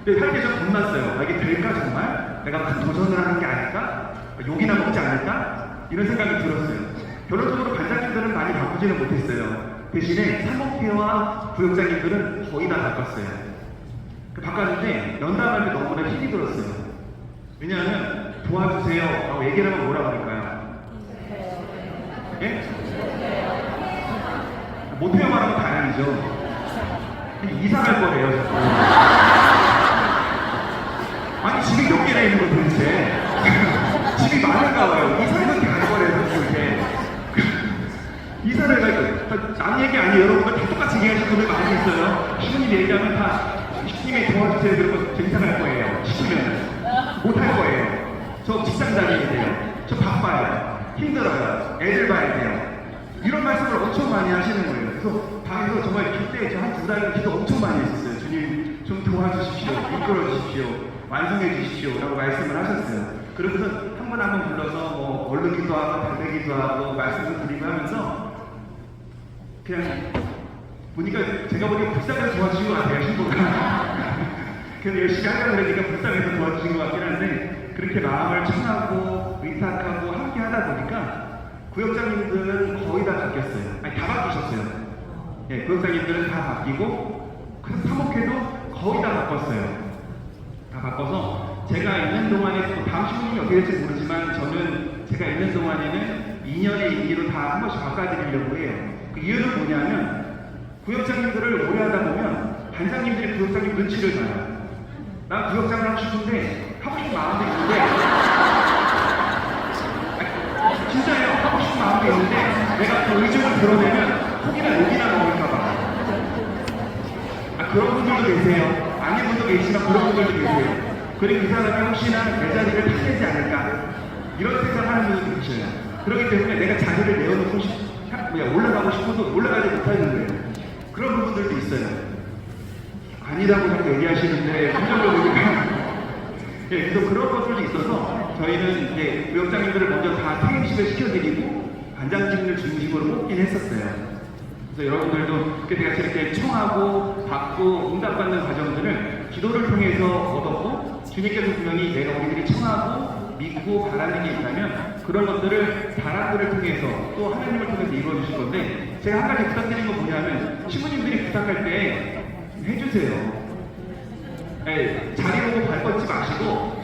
근데 할 때 좀 겁났어요. 아, 이게 될까 정말? 내가 큰 도전을 하는 게 아닐까? 욕이나 먹지 않을까? 이런 생각이 들었어요. 결론적으로 반장님들은 많이 바꾸지는 못했어요. 대신에 사목회와 구역장님들은 거의 다 바꿨어요. 바꿨는데 면담할 때 너무나 힘이 들었어요. 왜냐하면 도와주세요 하고 얘기를 하면 뭐라 그럴까요? 예? 못해요 말하면 다행이죠. 이사 갈 거래요, 자꾸. 아니, 집이 몇 개나 있는 거 도대체. 집이 많은가 봐요. 이사 이렇게 갈 거래요, 도대체. 이사를 갈 거. 남 얘기 아니에요. 여러분들 다 똑같이 얘기하시는 분들 많이 있어요. 신부님 얘기하면 다 신부님이 도와주세요. 그러고 저 이사 갈 거예요. 시키면. 못 할 거예요. 저 직장 다니야 돼요. 저 바빠요. 힘들어요. 애들 봐야 돼요. 이런 말씀을 엄청 많이 하시는 거예요. 그래서 방에서 정말 그때 저 한 2달 기도 엄청 많이 했었어요. 주님 좀 도와주십시오. 이끌어 주십시오. 완성해 주십시오. 라고 말씀을 하셨어요. 그러고서 한 번 한 번 불러서 뭐 얼른 기도하고 담배 기도하고 말씀을 드리고 하면서 그냥 보니까 제가 보니까 불쌍해서 도와주신 것 같아요. 신부가. 그냥 열심히 하려고 그러니까 불쌍해서 도와주신 것 같긴 한데 그렇게 마음을 청하고 의탁하고 함께 하다 보니까 구역장님들은 거의 다 바뀌었어요. 아니, 다 바뀌셨어요. 예, 구역장님들은 다 바뀌고, 그래서 사목회도 거의 다 바꿨어요. 다 바꿔서, 제가 있는 동안에, 또 다음 신부님이 어떻게 될지 모르지만, 저는 제가 있는 동안에는 2년의 임기로 다 한 번씩 바꿔드리려고 해요. 그 이유는 뭐냐면, 구역장님들을 오래 하다 보면, 반장님들이 구역장님 눈치를 봐요. 난 구역장을 하고 싶은데, 하고 싶은 마음도 있는데, 진짜예요. 하고 싶은 마음도 있는데 내가 그 의중을 드러내면 혹이나 욕이나 먹을까봐. 그런 분들도 계세요. 아닌 분도 계시지만 그런 분들도 계세요. 그리고 이 사람이 혹시나 내 자리를 탓내지 않을까 이런 생각하는 분들도 계셔요. 그렇기 때문에 내가 자리를 내어놓고 올라가고 싶어도 올라가지 못하는 거예요. 그런 부분들도 있어요. 아니라고 자꾸 얘기하시는데 긍정적으로 보니까 예, 그래서 그런 것들도 있어서 저희는 이제 구역장님들을 먼저 다 퇴임식을 시켜드리고 반장님을 중심으로 뽑긴 했었어요. 그래서 여러분들도 그때 같이 이렇게 청하고 받고 응답받는 과정들을 기도를 통해서 얻었고 주님께서 분명히 내가 우리들이 청하고 믿고 바라는 게 있다면 그런 것들을 사람들을 통해서 또 하나님을 통해서 이루어주실 건데 제가 한 가지 부탁드린 건 뭐냐면 신부님들이 부탁할 때 해주세요. 네, 자리 보고 발 뻗지 마시고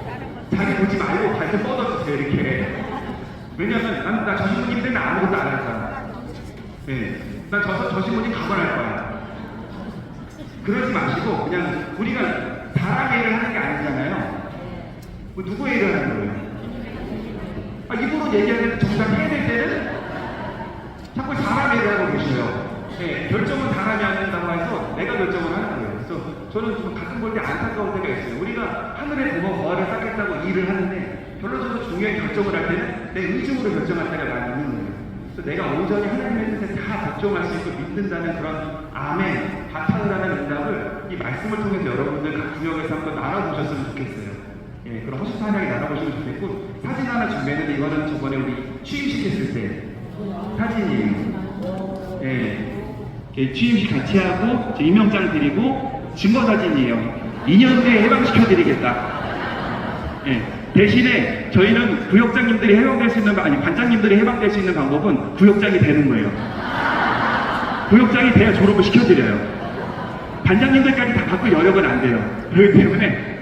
자리 보지 말고 발 좀 뻗어주세요. 이렇게. 왜냐면 나 저 신부님 때문에 아무것도 안 할 거야. 네, 난 저 신부님 가만할 거야. 그러지 마시고 그냥 우리가 사람의 일을 하는 게 아니잖아요. 뭐 누구의 일을 하는 거예요? 이분은 얘기하는 정작 해야 될 때는 자꾸 사람의 일을 하고 계셔요. 네, 결정은 사람이 안 된다고 해서 내가 결정을 하는 거예요. 그래서 저는 좀 가끔 볼 때 안타까운 때가 있어요. 우리가 하늘의 봄과 거하를 쌓겠다고 일을 하는데 결론적으로 중요한 결정을 할 때는 내 의중으로 결정할 때가 많이 있는 거예요. 그래서 내가 온전히 하나님의 뜻에 다 복종할 수 있고 믿는다는 그런 아멘, 바탕을 하는 응답을 이 말씀을 통해서 여러분들 각 구역에서 한번 나눠보셨으면 좋겠어요. 예, 그런 허심탄회하게 나눠보시면 좋겠고 사진 하나 준비했는데 이거는 저번에 우리 취임식 했을 때 사진이에요. 예, 취임식 같이 하고 임명장 드리고 증거사진이에요. 2년 내에 해방시켜드리겠다. 예, 대신에 저희는 구역장님들이 해방될 수 있는, 아니 반장님들이 해방될 수 있는 방법은 구역장이 되는 거예요. 구역장이 돼야 졸업을 시켜드려요. 반장님들까지 다 바꿀 여력은 안 돼요. 그렇기 때문에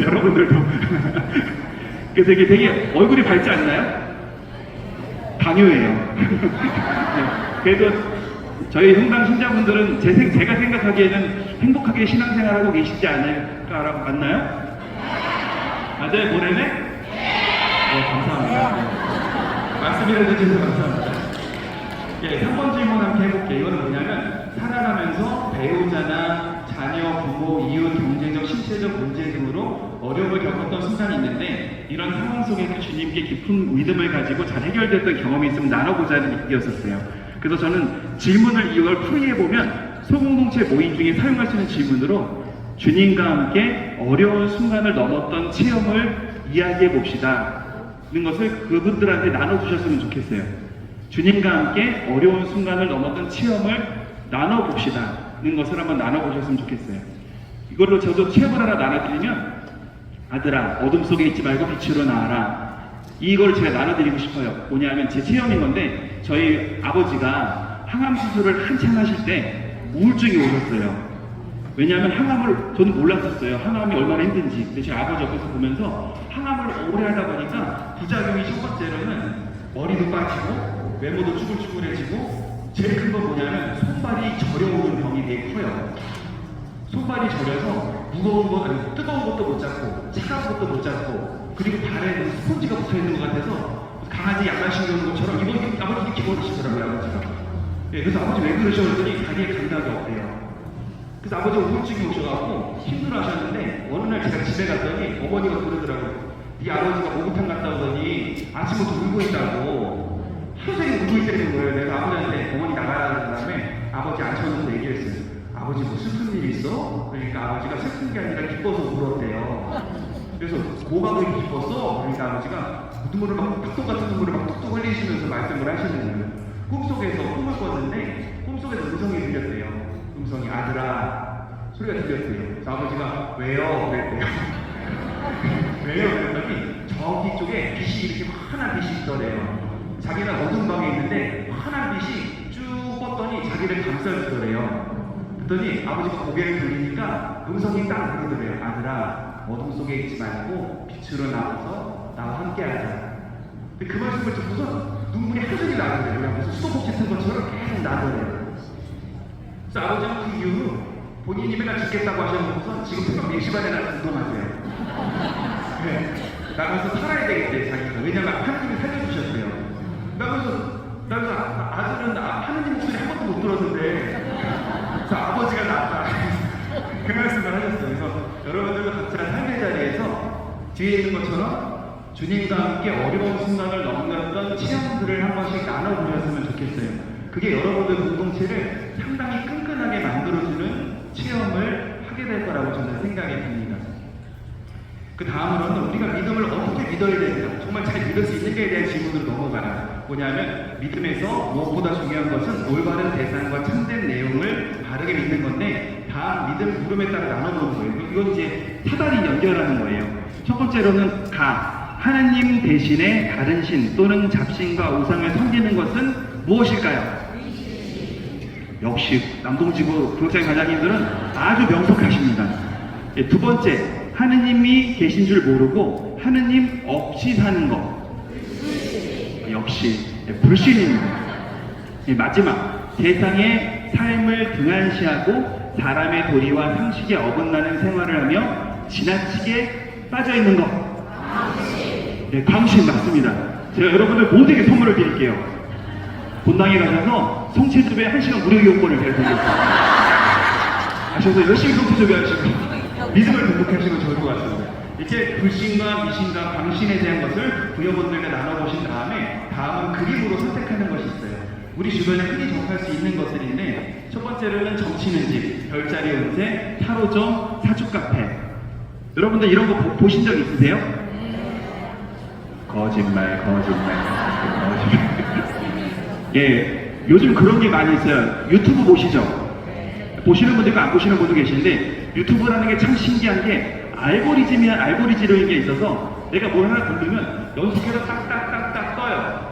여러분들도 그래서 이게 되게 얼굴이 밝지 않나요? 당뇨예요. 네, 그래도 저희 성당 신자분들은 제가 생각하기에는 행복하게 신앙생활하고 계시지 않을까라고 맞나요? 맞아요, 보내네? 네, 감사합니다. 네. 말씀이라도 해주셔서 감사합니다. 예, 3번 질문 함께 해볼게요. 이거는 뭐냐면 살아가면서 배우자나 자녀, 부모, 이웃, 경제적, 신체적 문제 등으로 어려움을 겪었던 순간이 있는데 이런 상황 속에서 주님께 깊은 믿음을 가지고 잘 해결됐던 경험이 있으면 나눠보자는 얘기였었어요. 그래서 저는 질문을 이걸 풀이해보면 소공동체 모임 중에 사용할 수 있는 질문으로 주님과 함께 어려운 순간을 넘었던 체험을 이야기해 봅시다 는 것을 그분들한테 나눠주셨으면 좋겠어요. 주님과 함께 어려운 순간을 넘었던 체험을 나눠봅시다 는 것을 한번 나눠보셨으면 좋겠어요. 이걸로 저도 체험을 하나 나눠드리면 아들아 어둠 속에 있지 말고 빛으로 나와라, 이걸 제가 나눠드리고 싶어요. 뭐냐면 제 체험인 건데 저희 아버지가 항암 수술을 한참 하실 때 우울증이 오셨어요. 왜냐하면 항암을 저는 몰랐었어요. 항암이 얼마나 힘든지. 근데 제 아버지 옆에서 보면서 항암을 오래 하다 보니까 부작용이 첫 번째로는 머리도 빠지고 외모도 쭈글쭈글해지고 제일 큰 건 뭐냐면 손발이 저려오는 병이 되게 커요. 손발이 저려서 무거운 것, 아니 뜨거운 것도 못 잡고 차가운 것도 못 잡고 그리고 발에 스폰지가 붙어있는 것 같아서 강아지 양말 신겨오는 것처럼 이번 아버지 이렇게 걸으시더라고요. 아버지가. 예, 그래서 아버지 왜 그러셔? 그랬더니 다리에 감각이 없대요. 그래서 아버지가 우울증이 오셔갖고 힘들어하셨는데 어느 날 제가 집에 갔더니 어머니가 그러더라고요. 네 아버지가 목욕탕 갔다 오더니 아침부터 울고 있다고 하루 종일 울고 있다는 거예요. 내가 아버지한테 어머니 나가라는 다음에 아버지 앉혀놓고 얘기했어요. 아버지 뭐 슬픈 일 있어? 그러니까 아버지가 슬픈 게 아니라 기뻐서 울었대요. 그래서 뭐가 그렇게 기뻤어? 그러니까 아버지가 눈물을 막 탁독 같은 눈물을 막 뚝뚝 흘리시면서 말씀을 하시는 거예요. 꿈속에서 꿈을 꿨는데 꿈속에서 음성이 들렸대요. 음성이 아들아 소리가 들렸대요. 그래서 아버지가 왜요? 그랬대요. 왜요? 그랬더니 저기 쪽에 빛이 이렇게 환한 빛이 있더래요. 자기가 어두운 방에 있는데 환한 빛이 쭉 뻗더니 자기를 감싸주더래요. 그랬더니 아버지가 고개를 돌리니까 음성이 딱 부르더래요. 아들아 어둠 속에 있지 말고 빛으로 나와서 나와 함께하자. 근데 그 말씀을 듣고서 눈물이 하늘이 나더래요. 그냥 무슨 수도꼭지 튼 것처럼 계속 나더래요. 그래서 아버지는 그 이후 본인이 맨날 죽겠다고 하셔놓고서 지금 새벽 4시반에 날 운동하세요. 네. 나가서 살아야 되겠대, 자기가. 왜냐면 하느님이 살려주셨대요. 나가서 아들은 하느님 목소리 한 번도 못 들었는데, 그래서 아버지가 낫다. 그 말씀을 하셨어요. 그래서 여러분들도 각자 삶의 자리에서 뒤에 있는 것처럼 주님과 함께 어려운 순간을 넘겼던 체험들을 한 번씩 나눠보셨으면 좋겠어요. 그게 여러분들 공동체를 상당히 끈끈하게 만들어주는 체험을 하게 될 거라고 저는 생각이 듭니다. 그 다음으로는 우리가 믿음을 어떻게 믿어야 되는가, 정말 잘 믿을 수 있는가에 대한 질문으로 넘어가라. 뭐냐면 믿음에서 무엇보다 중요한 것은 올바른 대상과 참된 내용을 바르게 믿는 건데 다음 믿음 물음에 따라 나눠놓은 거예요. 이건 이제 사다리 연결하는 거예요. 첫 번째로는 하나님 대신에 다른 신 또는 잡신과 우상을 섬기는 것은 무엇일까요? 역시 남동지구 구역장 과장님들은 아주 명석하십니다. 두 번째, 하느님이 계신 줄 모르고 하느님 없이 사는 것. 역시 불신입니다. 마지막, 세상의 삶을 등한시하고 사람의 도리와 상식에 어긋나는 생활을 하며 지나치게 빠져있는 것. 네, 광신 맞습니다. 제가 여러분들 모두에게 선물을 드릴게요. 본당에 가셔서 성체조배 1시간 무료 이용권을 드리겠습니다. 아셔서 열심히 성체조배 하시고 믿음을 극복하시면 좋을 것 같습니다. 이렇게 불신과 미신과 광신에 대한 것을 부여분들과 나눠보신 다음에 다음은 그림으로 선택하는 것이 있어요. 우리 주변에 흔히 접할 수 있는 것들인데 첫 번째로는 점치는 집, 별자리 운세, 타로점, 사주 카페. 여러분들 이런 거 보신 적 있으세요? 거짓말. 예, 요즘 그런 게 많이 있어요. 유튜브 보시죠? 보시는 분도 있고 안 보시는 분도 계시는데 유튜브라는 게 참 신기한 게 알고리즘이라는 게 있어서 내가 뭘 하나 누르면 연속해서 딱딱딱딱 떠요.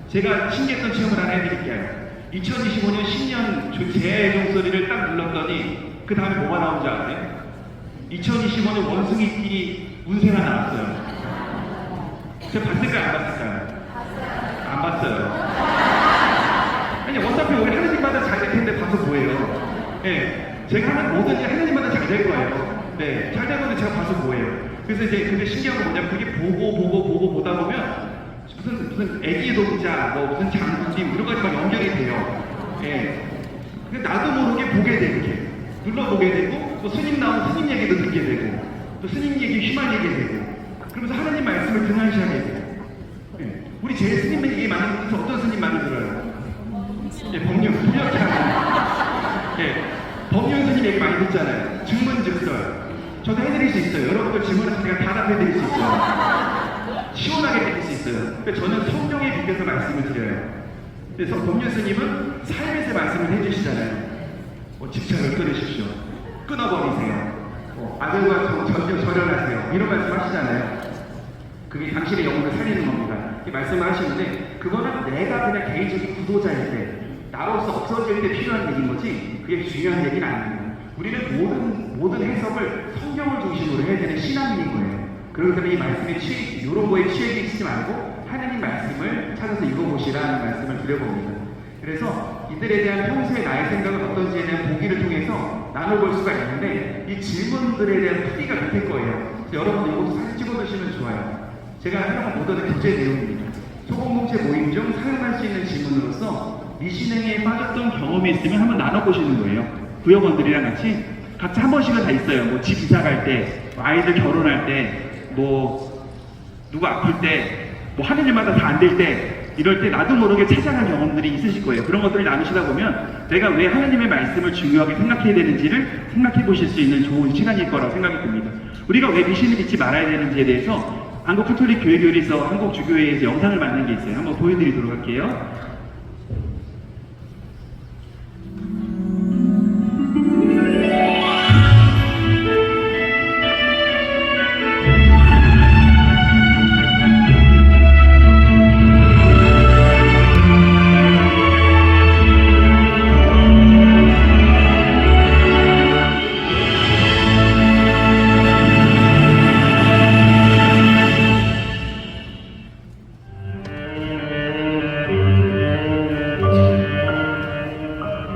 제가 신기했던 체험을 하나 해드릴게요. 2025년 신년 제 종소리를 딱 눌렀더니 그 다음에 뭐가 나온지 아세요? 2025년 원숭이끼리 운세가 나왔어요. 제가 봤을까요? 안 봤을까요? 안 봤어요. 아니 어차피 우리 하느님마다 잘 될 텐데 봐서 뭐예요? 네, 제가 하는 뭐든지 하느님마다 잘 될 거예요. 네, 잘 될 건데 제가 봐서 뭐예요? 그래서 이제 근데 신기한 건 뭐냐면 그게 보고 보다 보면 무슨 애기 동자, 뭐 무슨 장군님 이런 거지만 연결이 돼요. 예. 근데 나도 모르게 보게 돼 이렇게 눌러보게 되고 또 스님 나오면 스님 얘기도 듣게 되고 또 스님 얘기 휘말리게 되고 그러면서 하나님 말씀을 등한시하게 돼요. 예. 우리 제 스님 얘기 많이 듣면서 어떤 스님 많이 들어요? 예, 법륜, 뚜렷하게 예, 법륜 스님 얘기 많이 듣잖아요. 증문즉설. 저도 해드릴 수 있어요. 여러분들 질문을 제가 답해드릴 수 있어요. 시원하게 드릴 수 있어요. 그러니까 저는 성경에 비교해서 말씀을 드려요. 그래서 법륜 스님은 삶에서 말씀을 해주시잖아요. 집착을 끊으십시오. 끊어버리세요. 아들과 절연하세요. 이런 말씀 하시잖아요. 그게 당신의 영혼을 살리는 겁니다. 이렇게 말씀을 하시는데 그거는 내가 그냥 개인적인 구도자일 때 나로서 없어질 때 필요한 얘기인 거지 그게 중요한 얘기는 아닙니다. 우리는 모든 해석을 성경을 중심으로 해야 되는 신앙인인 거예요. 그렇기 때문에 이 말씀에 이런 거에 취해 계시지 말고 하나님 말씀을 찾아서 읽어보시라는 말씀을 드려봅니다. 그래서 이들에 대한 평소에 나의 생각은 어떤지에 대한 보기를 통해서 나눠볼 수가 있는데 이 질문들에 대한 풀이가 밑에 거예요. 여러분들 이것도 사진 찍어두시면 좋아요. 제가 활용한 모던의 교재 내용입니다. 소공동체 모임 중 사용할 수 있는 질문으로서 미신행에 빠졌던 경험이 있으면 한번 나눠보시는 거예요. 구역원들이랑 같이 각자 한 번씩은 다 있어요. 뭐 집 이사 갈 때, 아이들 결혼할 때, 뭐 누가 아플 때, 뭐 하는 일마다 다 안 될 때 이럴 때 나도 모르게 찾아간 경험들이 있으실 거예요. 그런 것들을 나누시다 보면 내가 왜 하나님의 말씀을 중요하게 생각해야 되는지를 생각해 보실 수 있는 좋은 시간일 거라고 생각이 듭니다. 우리가 왜 미신을 믿지 말아야 되는지에 대해서 한국 카톨릭 교회교리에서 한국 주교회에서 영상을 만든 게 있어요. 한번 보여드리도록 할게요.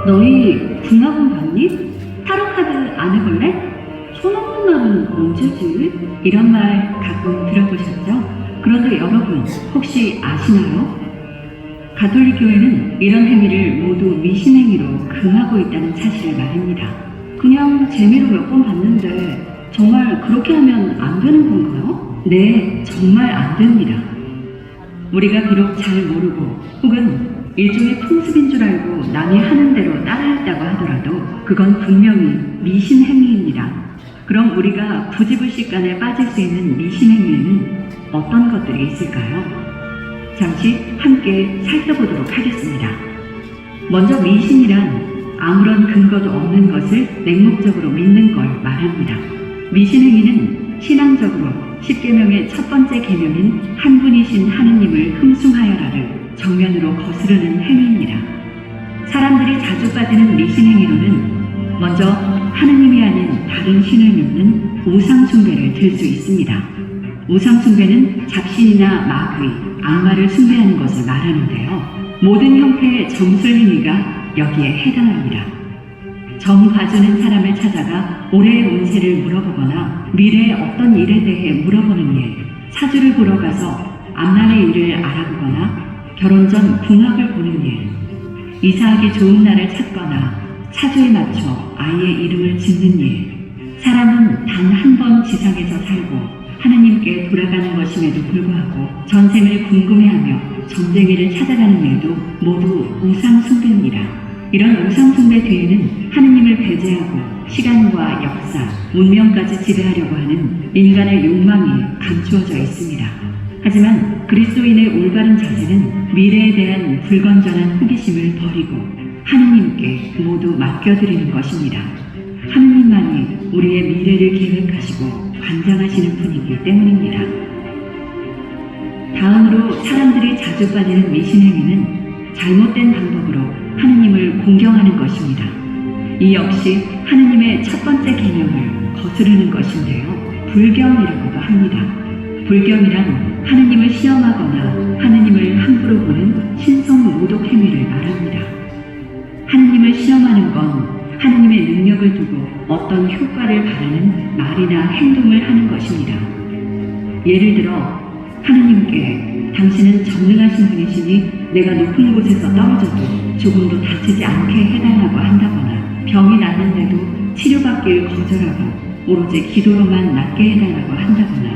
너희 궁합은 봤니? 타로카드 안 해볼래? 손 없는 날은 언제지? 이런 말 가끔 들어보셨죠? 그런데 여러분 혹시 아시나요? 가톨릭 교회는 이런 행위를 모두 미신행위로 금하고 있다는 사실을 말합니다. 그냥 재미로 몇 번 봤는데 정말 그렇게 하면 안 되는 건가요? 네, 정말 안 됩니다. 우리가 비록 잘 모르고 혹은 일종의 풍습인 줄 알고 남이 하는 대로 따라했다고 하더라도 그건 분명히 미신 행위입니다. 그럼 우리가 부지불식간에 빠질 수 있는 미신 행위에는 어떤 것들이 있을까요? 잠시 함께 살펴보도록 하겠습니다. 먼저 미신이란 아무런 근거도 없는 것을 맹목적으로 믿는 걸 말합니다. 미신 행위는 신앙적으로 10계명의 첫 번째 계명인 한 분이신 하느님을 흠숭하여라를 정면으로 거스르는 행위입니다. 사람들이 자주 빠지는 미신 행위로는 먼저 하느님이 아닌 다른 신을 믿는 우상 숭배를 들 수 있습니다. 우상 숭배는 잡신이나 마귀, 악마를 숭배하는 것을 말하는데요. 모든 형태의 점술 행위가 여기에 해당합니다. 점 봐주는 사람을 찾아가 올해의 운세를 물어보거나 미래의 어떤 일에 대해 물어보는 일, 사주를 보러 가서 앞날의 일을 알아보거나 결혼 전 궁합을 보는 일, 이사하기 좋은 날을 찾거나 사주에 맞춰 아이의 이름을 짓는 일. 사람은 단 한 번 지상에서 살고 하느님께 돌아가는 것임에도 불구하고 전생을 궁금해하며 점쟁이를 찾아가는 일도 모두 우상 숭배입니다. 이런 우상 숭배 뒤에는 하느님을 배제하고 시간과 역사, 운명까지 지배하려고 하는 인간의 욕망이 감추어져 있습니다. 하지만 그리스도인의 올바른 자세는 미래에 대한 불건전한 호기심을 버리고 하느님께 모두 맡겨드리는 것입니다. 하느님만이 우리의 미래를 계획하시고 관장하시는 분이기 때문입니다. 다음으로 사람들이 자주 빠지는 미신행위는 잘못된 방법으로 하느님을 공경하는 것입니다. 이 역시 하느님의 첫 번째 계명을 거스르는 것인데요. 불경이라고도 합니다. 불경이란 하느님을 시험하거나 하느님을 함부로 보는 신성 모독 행위를 말합니다. 하느님을 시험하는 건 하느님의 능력을 두고 어떤 효과를 바라는 말이나 행동을 하는 것입니다. 예를 들어 하느님께 당신은 전능하신 분이시니 내가 높은 곳에서 떨어져도 조금도 다치지 않게 해달라고 한다거나 병이 났는데도 치료받기를 거절하고 오로지 기도로만 낫게 해달라고 한다거나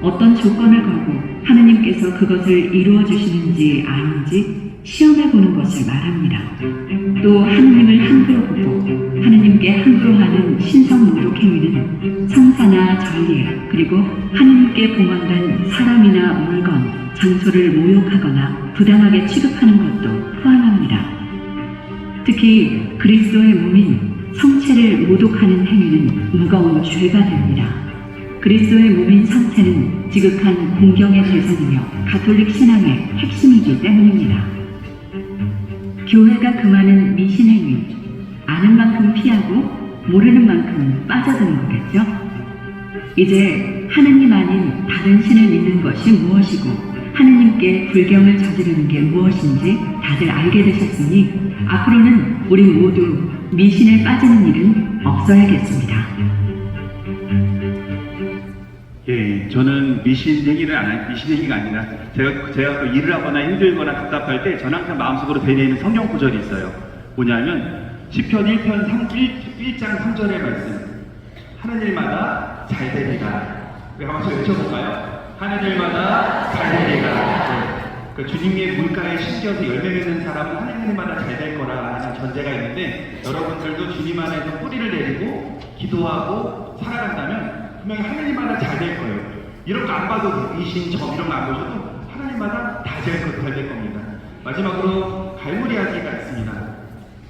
어떤 조건을 걸고 하느님께서 그것을 이루어 주시는지 아닌지 시험해 보는 것을 말합니다. 또 하느님을 함부로 보고 하느님께 함부로 하는 신성 모독 행위는 성사나 전례 그리고 하느님께 봉헌된 사람이나 물건, 장소를 모욕하거나 부당하게 취급하는 것도 포함합니다. 특히 그리스도의 몸인 성체를 모독하는 행위는 무거운 죄가 됩니다. 그리스도의 몸인 성체는 지극한 공경의 대상이며 가톨릭 신앙의 핵심이기 때문입니다. 교회가 금하는 미신행위, 아는 만큼 피하고 모르는 만큼 빠져드는 거겠죠? 이제 하느님 아닌 다른 신을 믿는 것이 무엇이고 하느님께 불경을 저지르는 게 무엇인지 다들 알게 되셨으니 앞으로는 우리 모두 미신에 빠지는 일은 없어야겠습니다. 예, 저는 미신행위가 아니라 제가 또 일을 하거나 힘들거나 답답할 때 저는 항상 마음속으로 되뇌이는 성경 구절이 있어요. 뭐냐면 시편 1장 3절의 말씀. 하는 일마다 잘 되리라. 우리 한번 외쳐볼까요? 하는 일마다 잘 되리라. 네. 그 주님의 물가에 심겨서 열매 맺는 사람은 하는 일마다 잘 될 거라는 전제가 있는데 여러분들도 주님 안에서 뿌리를 내리고 기도하고 살아간다면 분명히 하나님마다 잘 될 거예요. 이런 거 안 봐도 이신 점 이런 거 안 보셔도 하나님마다 다 잘 될 겁니다. 마지막으로 갈무리하기가 있습니다.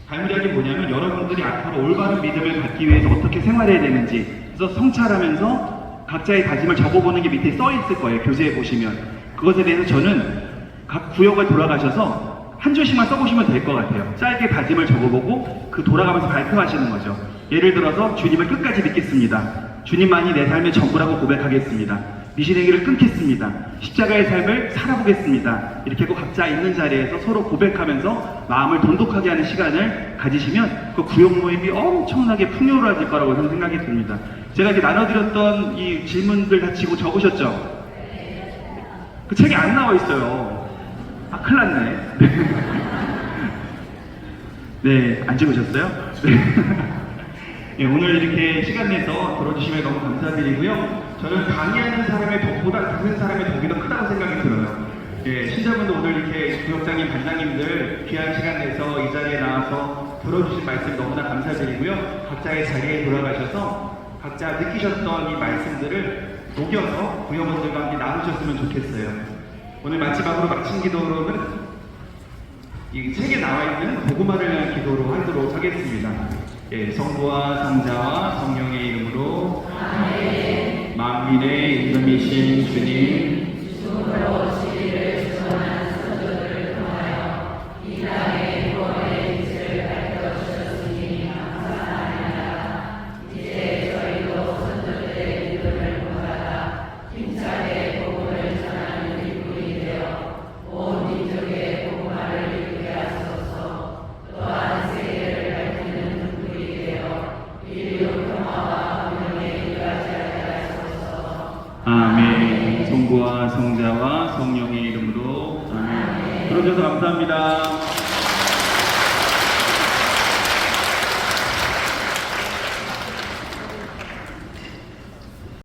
갈무리하기 뭐냐면 여러분들이 앞으로 올바른 믿음을 갖기 위해서 어떻게 생활해야 되는지 그래서 성찰하면서 각자의 다짐을 적어보는 게 밑에 써 있을 거예요. 교재에 보시면 그것에 대해서 저는 각 구역을 돌아가셔서 한 줄씩만 써보시면 될 것 같아요. 짧게 다짐을 적어보고 그 돌아가면서 발표하시는 거죠. 예를 들어서 주님을 끝까지 믿겠습니다. 주님만이 내 삶의 전부라고 고백하겠습니다. 미신행위를 끊겠습니다. 십자가의 삶을 살아보겠습니다. 이렇게 하고 각자 있는 자리에서 서로 고백하면서 마음을 돈독하게 하는 시간을 가지시면 그 구역 모임이 엄청나게 풍요로워질 거라고 저는 생각이 듭니다. 제가 이제 나눠드렸던 이 질문들 다 지고 적으셨죠? 그 책에 안 나와 있어요. 아, 큰일 났네. 네, 안 찍으셨어요? 네. 예, 오늘 이렇게 시간 내서 들어주시면 너무 감사드리고요. 저는 강의하는 사람의 덕보다 듣는 사람의 덕이 더 크다고 생각이 들어요. 예, 신자분들 오늘 이렇게 구역장님, 반장님들 귀한 시간 내서 이 자리에 나와서 들어주신 말씀 너무나 감사드리고요. 각자의 자리에 돌아가셔서 각자 느끼셨던 이 말씀들을 녹여서 구역원들과 함께 나누셨으면 좋겠어요. 오늘 마지막으로 마친 기도로는 이 책에 나와 있는 복음화를 위한 기도로 하도록 하겠습니다. 예, 성부와 성자와 성령의 이름으로 아멘. 만민의 임금이신 주님 아멘. 성부와 성자와 성령의 이름으로 아멘. 들어주셔서 감사합니다.